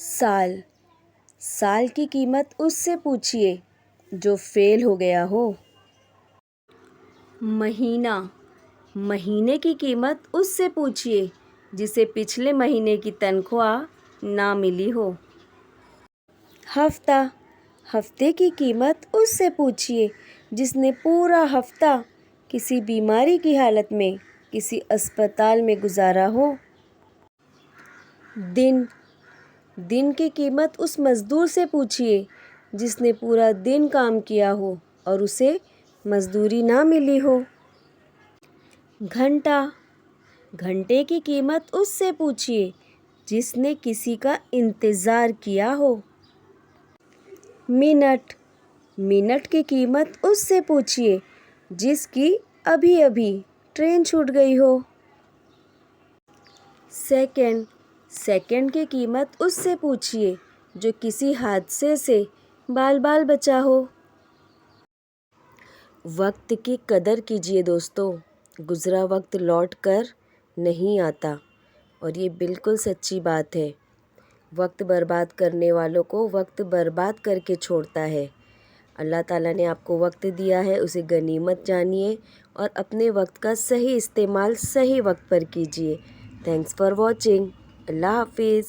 साल साल की कीमत उससे पूछिए जो फेल हो गया हो। महीना महीने की कीमत उससे पूछिए जिसे पिछले महीने की तनख्वाह ना मिली हो। हफ्ता हफ्ते की कीमत उससे पूछिए जिसने पूरा हफ्ता किसी बीमारी की हालत में किसी अस्पताल में गुजारा हो। दिन दिन की कीमत उस मज़दूर से पूछिए जिसने पूरा दिन काम किया हो और उसे मज़दूरी ना मिली हो। घंटा घंटे की कीमत उससे पूछिए जिसने किसी का इंतज़ार किया हो। मिनट मिनट की कीमत उससे पूछिए जिसकी अभी अभी ट्रेन छूट गई हो। सेकंड सेकंड की कीमत उससे पूछिए जो किसी हादसे से बाल बाल बचा हो। वक्त की कदर कीजिए दोस्तों, गुज़रा वक्त लौट कर नहीं आता और ये बिल्कुल सच्ची बात है। वक्त बर्बाद करने वालों को वक्त बर्बाद करके छोड़ता है। अल्लाह ताला ने आपको वक्त दिया है, उसे गनीमत जानिए और अपने वक्त का सही इस्तेमाल सही वक्त पर कीजिए। Thanks for watching. अल्लाह हाफिज़।